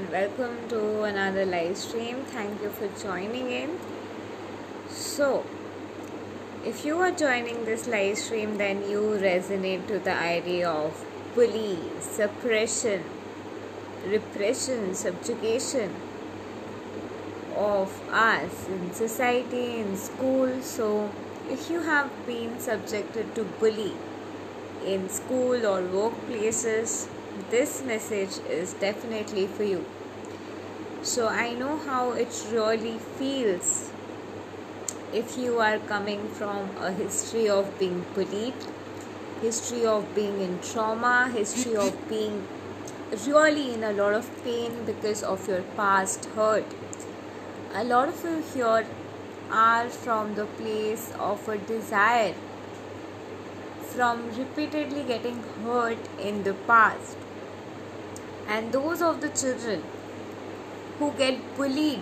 and welcome to another live stream. Thank you for joining in. So, if you are joining this live stream, then you resonate to the idea of bully, suppression, repression, subjugation of us in society, in school. So, if you have been subjected to bully in school or workplaces, this message is definitely for you. So I know how it really feels if you are coming from a history of being bullied, history of being in trauma, history of being really in a lot of pain because of your past hurt. A lot of you here are from the place of a desire, from repeatedly getting hurt in the past. And those of the children who get bullied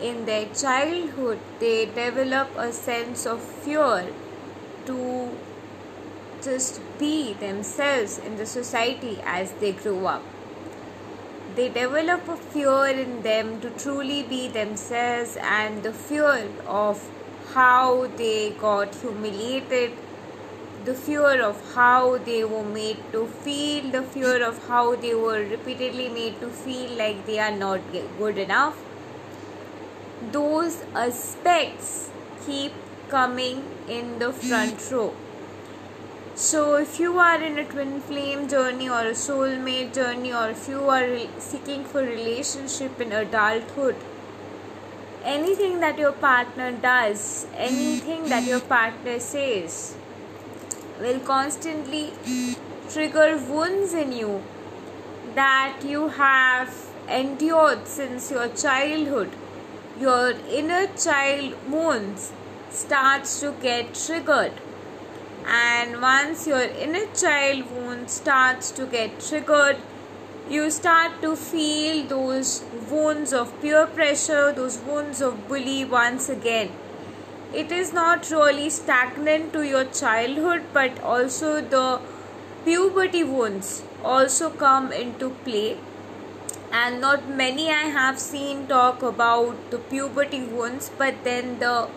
in their childhood, they develop a sense of fear to just be themselves in the society as they grow up. They develop a fear in them to truly be themselves, and the fear of how they got humiliated, the fear of how they were made to feel, the fear of how they were repeatedly made to feel like they are not good enough. Those aspects keep coming in the front row. So if you are in a twin flame journey or a soulmate journey, or if you are seeking for relationship in adulthood, anything that your partner does, anything that your partner says will constantly trigger wounds in you that you have endured since your childhood. Your inner child wounds starts to get triggered, and once your inner child wound starts to get triggered, you start to feel those wounds of peer pressure, those wounds of bully once again. It is not really stagnant to your childhood, but also the puberty wounds also come into play. And not many I have seen talk about the puberty wounds, but then the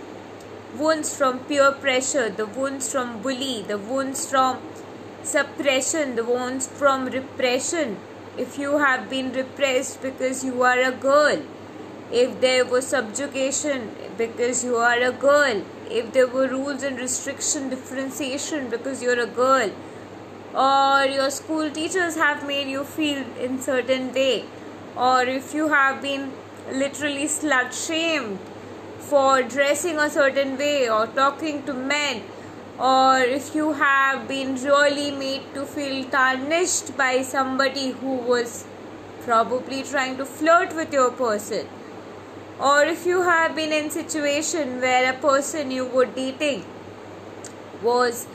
wounds from peer pressure, the wounds from bully, the wounds from suppression, the wounds from repression. If you have been repressed because you are a girl, if there was subjugation because you are a girl, if there were rules and restriction, differentiation because you're a girl, or your school teachers have made you feel in certain way, or if you have been literally slut shamed for dressing a certain way or talking to men, or if you have been really made to feel tarnished by somebody who was probably trying to flirt with your person, or if you have been in a situation where a person you were dating was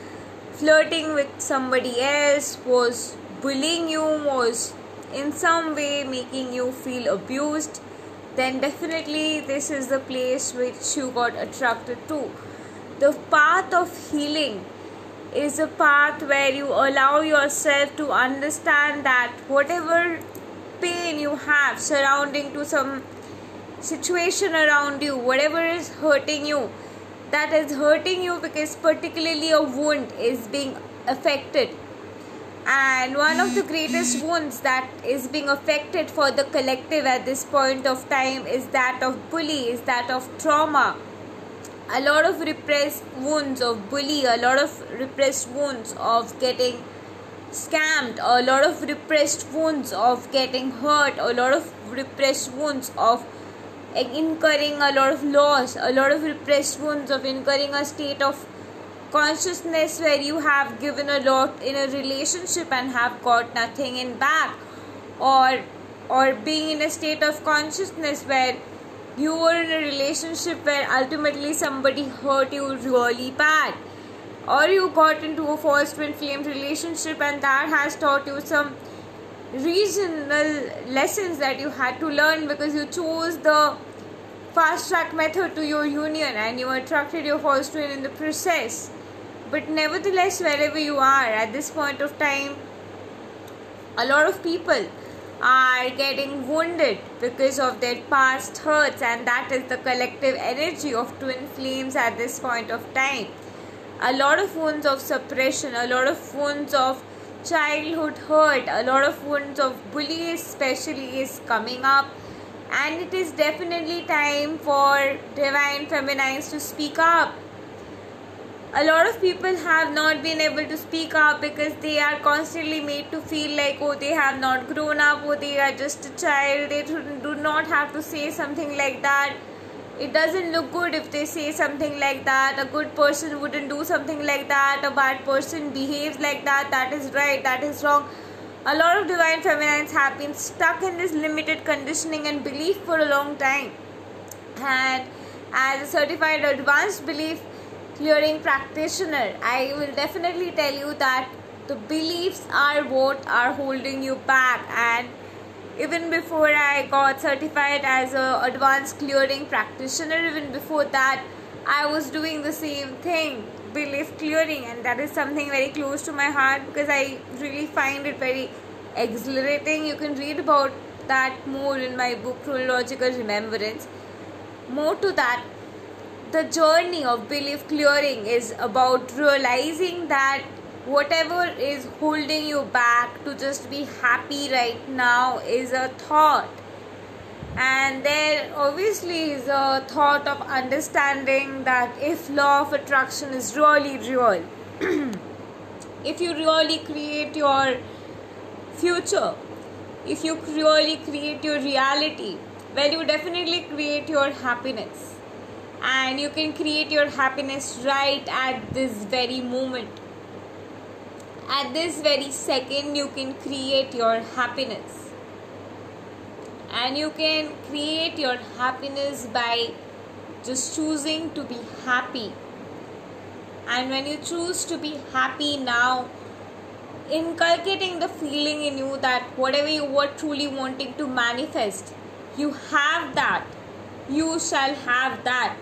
flirting with somebody else, was bullying you, was in some way making you feel abused, then definitely this is the place which you got attracted to. The path of healing is a path where you allow yourself to understand that whatever pain you have surrounding to some situation around you, whatever is hurting you, that is hurting you because particularly a wound is being affected. And one of the greatest wounds that is being affected for the collective at this point of time is that of bully, is that of trauma. A lot of repressed wounds of bully, a lot of repressed wounds of getting scammed, a lot of repressed wounds of getting hurt, a lot of repressed wounds of incurring a lot of loss, a lot of repressed wounds of incurring a state of consciousness where you have given a lot in a relationship and have got nothing in back, or being in a state of consciousness where you were in a relationship where ultimately somebody hurt you really bad, or you got into a false twin flame relationship and that has taught you some regional lessons that you had to learn because you chose the fast track method to your union and you attracted your false twin in the process. But nevertheless, wherever you are at this point of time, a lot of people are getting wounded because of their past hurts, and that is the collective energy of twin flames at this point of time. A lot of wounds of suppression, a lot of wounds of childhood hurt, a lot of wounds of bullying especially is coming up, and it is definitely time for divine feminines to speak up. A lot of people have not been able to speak up because they are constantly made to feel like, oh, they have not grown up, oh, they are just a child, they do not have to say something like that. It doesn't look good if they say something like that. A good person wouldn't do something like that. A bad person behaves like that. That is right, that is wrong. A lot of divine feminines have been stuck in this limited conditioning and belief for a long time. And as a certified advanced belief clearing practitioner, I will definitely tell you that the beliefs are what are holding you back. And even before I got certified as a advanced clearing practitioner, even before that, I was doing the same thing, belief clearing, and that is something very close to my heart because I really find it very exhilarating. You can read about that more in my book Chronological Remembrance. More to that, the journey of belief clearing is about realizing that whatever is holding you back to just be happy right now is a thought. And there obviously is a thought of understanding that if law of attraction is really real, if you really create your future, if you really create your reality, well, you definitely create your happiness. And you can create your happiness right at this very moment. At this very second, you can create your happiness. And you can create your happiness by just choosing to be happy. And when you choose to be happy now, inculcating the feeling in you that whatever you were truly wanting to manifest, you have that. You shall have that.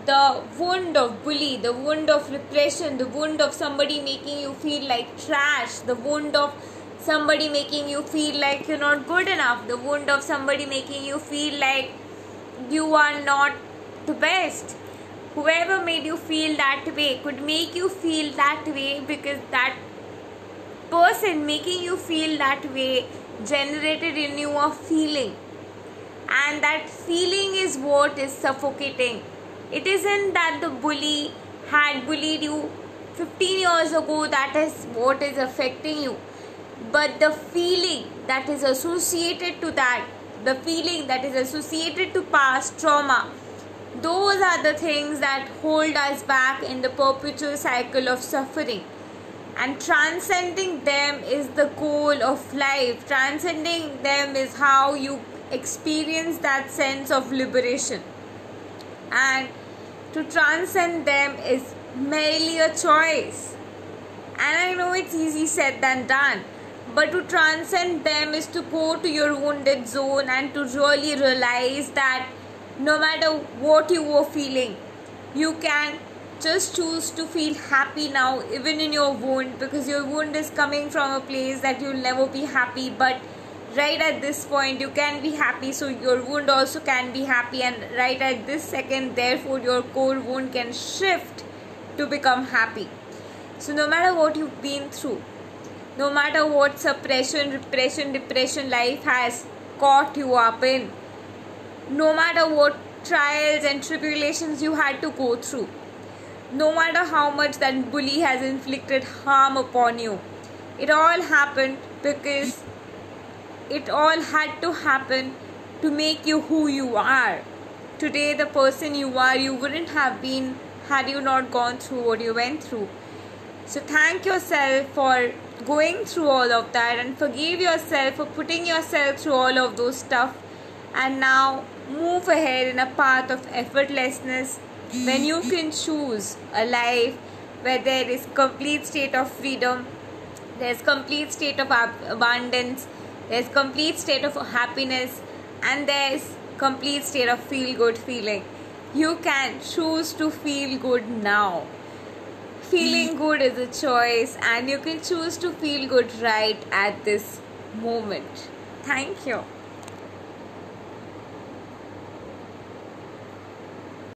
The wound of bully, the wound of repression, the wound of somebody making you feel like trash, the wound of somebody making you feel like you're not good enough, the wound of somebody making you feel like you are not the best. Whoever made you feel that way could make you feel that way because that person making you feel that way generated in you a feeling. And that feeling is what is suffocating. It isn't that the bully had bullied you 15 years ago that is what is affecting you. But the feeling that is associated to that, the feeling that is associated to past trauma, those are the things that hold us back in the perpetual cycle of suffering. And transcending them is the goal of life. Transcending them is how you experience that sense of liberation. And to transcend them is merely a choice. And I know it's easy said than done. But to transcend them is to go to your wounded zone and to really realize that no matter what you were feeling, you can just choose to feel happy now, even in your wound, because your wound is coming from a place that you'll never be happy. But right at this point, you can be happy, so your wound also can be happy. And right at this second, therefore, your core wound can shift to become happy. So no matter what you've been through, no matter what suppression, repression, depression life has caught you up in, no matter what trials and tribulations you had to go through, no matter how much that bully has inflicted harm upon you, it all happened because it all had to happen to make you who you are. Today, the person you are, you wouldn't have been had you not gone through what you went through. So thank yourself for going through all of that and forgive yourself for putting yourself through all of those stuff, and now move ahead in a path of effortlessness when you can choose a life where there is complete state of freedom, there's complete state of abundance, there's complete state of happiness, and there's complete state of feel good feeling. You can choose to feel good now. Feeling good is a choice, and you can choose to feel good right at this moment. Thank you.